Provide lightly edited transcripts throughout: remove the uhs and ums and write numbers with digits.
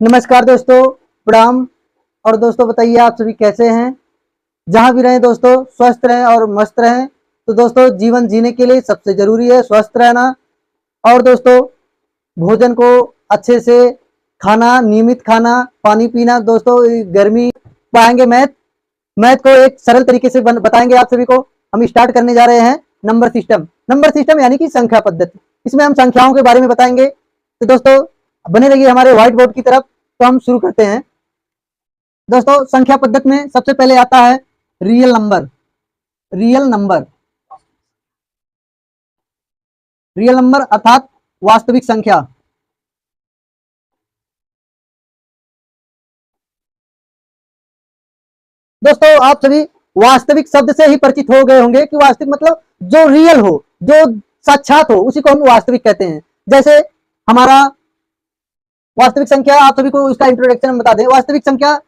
नमस्कार दोस्तों, प्रणाम। और दोस्तों बताइए आप सभी कैसे हैं। जहाँ भी रहें दोस्तों स्वस्थ रहें और मस्त रहें। तो दोस्तों जीवन जीने के लिए सबसे ज़रूरी है स्वस्थ रहना। और दोस्तों भोजन को अच्छे से खाना, नियमित खाना, पानी पीना। दोस्तों गर्मी पाएंगे मैथ मैथ को एक सरल तरीके से बताएंगे आप सभी को। हम स्टार्ट करने जा रहे हैं नंबर सिस्टम यानी कि संख्या पद्धति। इसमें हम संख्याओं के बारे में बताएंगे। तो दोस्तों बने रहिए हमारे व्हाइट बोर्ड की तरफ। तो हम शुरू करते हैं। दोस्तों संख्या पद्धति में सबसे पहले आता है real number. Real number real number अर्थात वास्तविक संख्या। दोस्तों आप सभी वास्तविक शब्द से ही परिचित हो गए होंगे कि वास्तविक मतलब जो रियल हो, जो साक्षात हो, उसी को हम वास्तविक कहते हैं। जैसे हमारा वास्तविक संख्या, आप सभी को इसका इंट्रोडक्शन हम बता दें। वास्तविक संख्या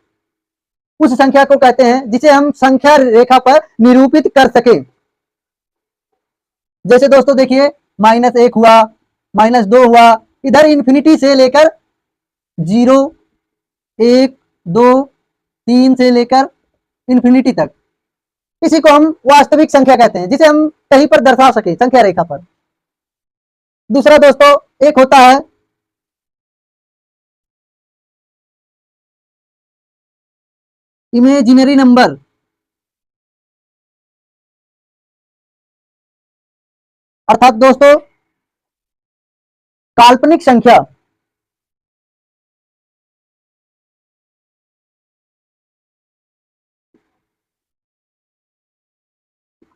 उस संख्या को कहते हैं जिसे हम संख्या रेखा पर निरूपित कर सके। जैसे दोस्तों देखिए -1 हुआ, -2 हुआ, इधर इन्फिनिटी से लेकर 0, 1, 2, 3 से लेकर इन्फिनिटी तक। इसी को हम वास्तविक संख्या कहते हैं जिसे हम कहीं पर दर्शा सके संख्या रेखा पर। दूसरा दोस्तों एक होता है इमेजिनरी नंबर। अर्थात दोस्तों काल्पनिक संख्या।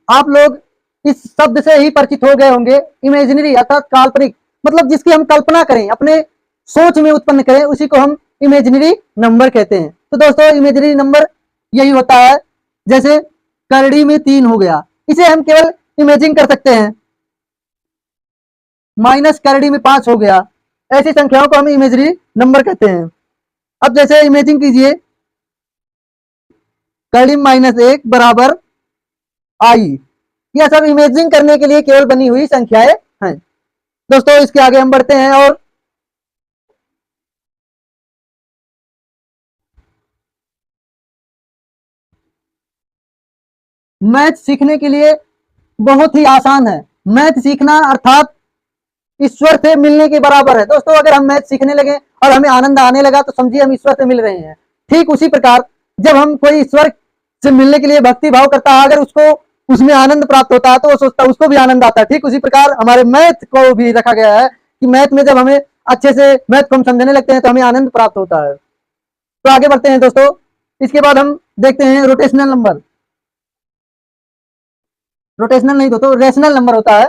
आप लोग इस शब्द से ही परिचित हो गए होंगे। इमेजिनरी अर्थात काल्पनिक, मतलब जिसकी हम कल्पना करें, अपने सोच में उत्पन्न करें, उसी को हम इमेजिनरी नंबर कहते हैं। तो दोस्तों इमेजिनरी नंबर यही होता है। जैसे करड़ी में 3 हो गया, इसे हम केवल इमेजिन कर सकते हैं। माइनस करड़ी में 5 हो गया, ऐसी संख्याओं को हम इमेजिनरी नंबर कहते हैं। अब जैसे इमेजिन कीजिए करड़ी में -1 बराबर आई। यह सब इमेजिन करने के लिए केवल बनी हुई संख्याएं हैं। दोस्तों इसके आगे हम बढ़ते हैं और मैथ सीखने के लिए बहुत ही आसान है। मैथ सीखना अर्थात ईश्वर से मिलने के बराबर है। दोस्तों अगर हम मैथ सीखने लगे और हमें आनंद आने लगा तो समझिए हम ईश्वर से मिल रहे हैं। ठीक उसी प्रकार जब हम कोई ईश्वर से मिलने के लिए भक्ति भाव करता है, अगर उसको उसमें आनंद प्राप्त होता है तो वो सोचता है उसको भी आनंद आता है। ठीक उसी प्रकार हमारे मैथ को भी रखा गया है कि मैथ में जब हमें अच्छे से मैथ को हम समझने लगते हैं तो हमें आनंद प्राप्त होता है। तो आगे बढ़ते हैं दोस्तों। इसके बाद हम देखते हैं रोटेशनल नंबर। रोटेशनल नहीं दोस्तों, रेशनल नंबर होता है।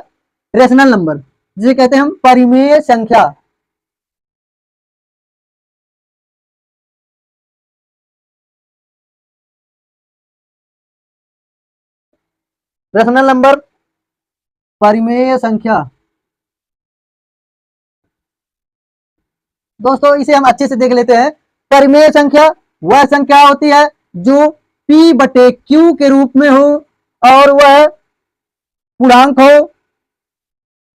रेशनल नंबर जिसे कहते हैं हम परिमेय संख्या। रेशनल नंबर परिमेय संख्या। दोस्तों इसे हम अच्छे से देख लेते हैं। परिमेय संख्या वह संख्या होती है जो P बटे Q के रूप में हो और वह पूर्णांक हो।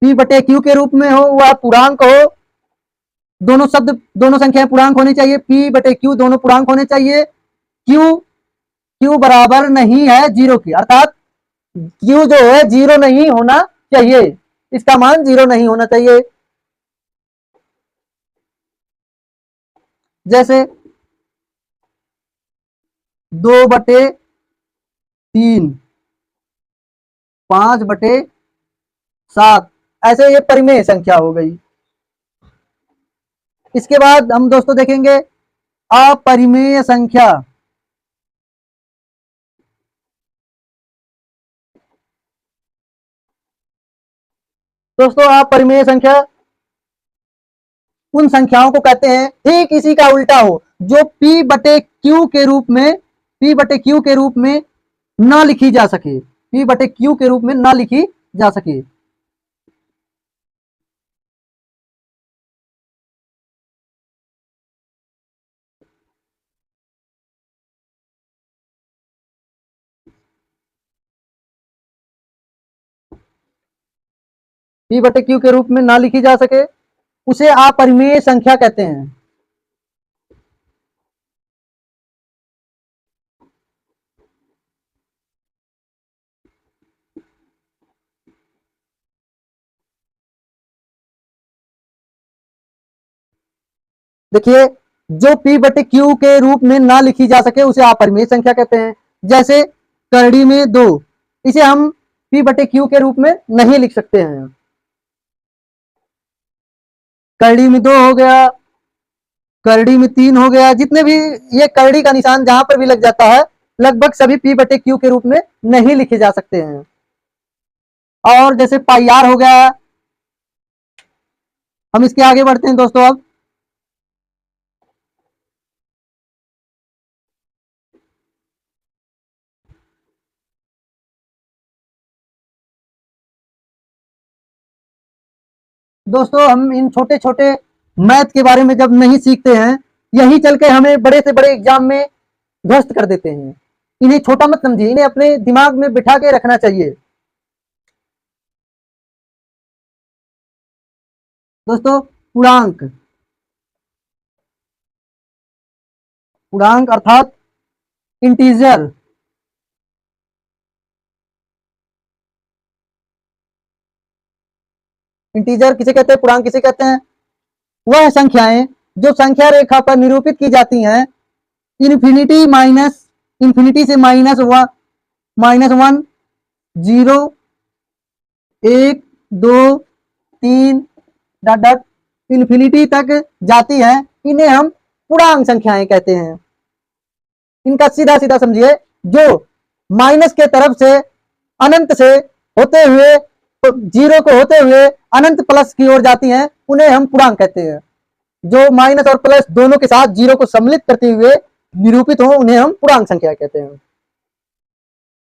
P बटे Q के रूप में हो, वह पूर्णांक हो। दोनों संख्याएं पूर्णांक होनी चाहिए। P बटे Q दोनों पूर्णांक होने चाहिए। Q बराबर नहीं है 0 की, अर्थात Q जो है 0 नहीं होना चाहिए। इसका मान 0 नहीं होना चाहिए। जैसे 2/3, 5/7, ऐसे ये परिमेय संख्या हो गई। इसके बाद हम दोस्तों देखेंगे अपरिमेय संख्या। दोस्तों अपरिमेय संख्या उन संख्याओं को कहते हैं ठीक इसी का उल्टा हो, जो P बटे Q के रूप में ना लिखी जा सके। P बटे Q के रूप में ना लिखी जा सके। P बटे Q के रूप में ना लिखी जा सके, उसे अपरिमेय संख्या कहते हैं। देखिए, जो p बटे q के रूप में ना लिखी जा सके उसे अपरिमेय संख्या कहते हैं। जैसे करड़ी में 2, इसे हम p बटे q के रूप में नहीं लिख सकते हैं। करड़ी में 2 हो गया, करड़ी में 3 हो गया, जितने भी ये करड़ी का निशान जहां पर भी लग जाता है लगभग सभी p बटे q के रूप में नहीं लिखे जा सकते हैं। और जैसे पाई आर हो गया, हम इसके आगे बढ़ते हैं दोस्तों। अब दोस्तों, हम इन छोटे छोटे मैथ के बारे में जब नहीं सीखते हैं, यही चल के हमें बड़े से बड़े एग्जाम में ध्वस्त कर देते हैं। इन्हें छोटा मत समझिए, इन्हें अपने दिमाग में बिठा के रखना चाहिए। दोस्तों, पूर्णांक, पूर्णांक अर्थात इंटीजर, इंटीजर किसे कहते हैं, पूर्णांक किसे कहते हैं? वह संख्याएं जो संख्या रेखा पर निरूपित की जाती हैं इन्फिनिटी माइनस, इन्फिनिटी से -1, 0, 1, 2, 3 डॉट डॉट इन्फिनिटी तक जाती है, इन्हें हम पूर्णांक संख्याएं कहते हैं। इनका सीधा सीधा समझिए, जो माइनस के तरफ से अनंत से होते हुए, तो जीरो को होते हुए अनंत प्लस की ओर जाती हैं, उन्हें हम पूर्णांक कहते हैं। जो माइनस और प्लस दोनों के साथ जीरो को सम्मिलित करते हुए निरूपित हो, उन्हें हम पूर्णांक संख्या कहते हैं।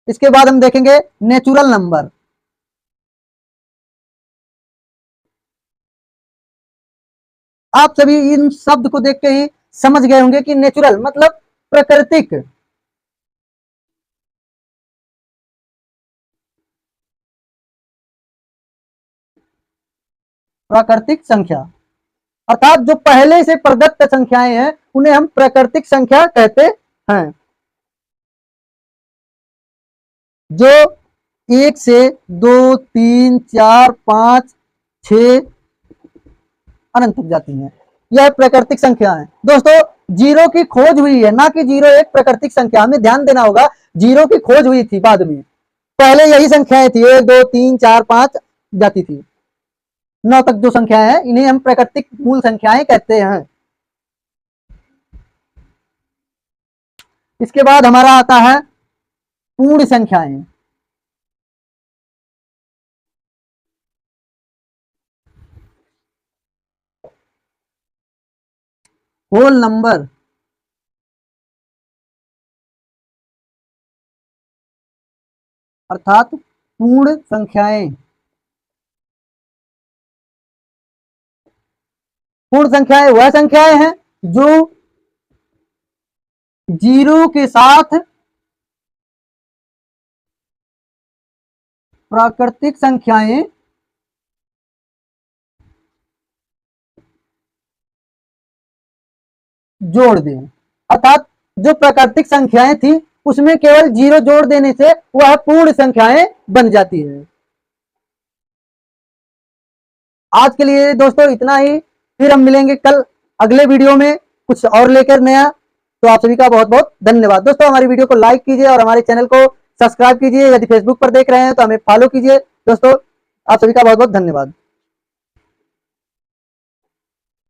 इसके बाद हम देखेंगे नेचुरल नंबर। आप सभी इन शब्द को देख के ही समझ गए होंगे कि नेचुरल मतलब प्राकृतिक, प्राकृतिक संख्या अर्थात जो पहले से प्रदत्त संख्याएं हैं उन्हें हम प्राकृतिक संख्या कहते हैं। जो 1 से 2, 3, 4, 5, 6 अनंत तक जाती हैं, यह प्राकृतिक संख्या है। दोस्तों, जीरो की खोज हुई है, ना कि जीरो एक प्राकृतिक संख्या, हमें ध्यान देना होगा। जीरो की खोज हुई थी बाद में, पहले यही संख्याएं थी, 1, 2, 3, 4, 5 जाती थी। 9 तक जो संख्याएं हैं इन्हें हम प्राकृतिक मूल संख्याएं कहते हैं। इसके बाद हमारा आता है पूर्ण संख्याएं। होल नंबर अर्थात पूर्ण संख्याएं। पूर्ण संख्याएं वह संख्याएं हैं जो जीरो के साथ प्राकृतिक संख्याएं जोड़ दें। अर्थात जो प्राकृतिक संख्याएं थी उसमें केवल जीरो जोड़ देने से वह पूर्ण संख्याएं बन जाती है। आज के लिए दोस्तों इतना ही, फिर हम मिलेंगे कल अगले वीडियो में कुछ और लेकर नया। तो आप सभी का बहुत बहुत धन्यवाद। दोस्तों, हमारी वीडियो को लाइक कीजिए और हमारे चैनल को सब्सक्राइब कीजिए। यदि फेसबुक पर देख रहे हैं तो हमें फॉलो कीजिए। दोस्तों, आप सभी का बहुत बहुत धन्यवाद।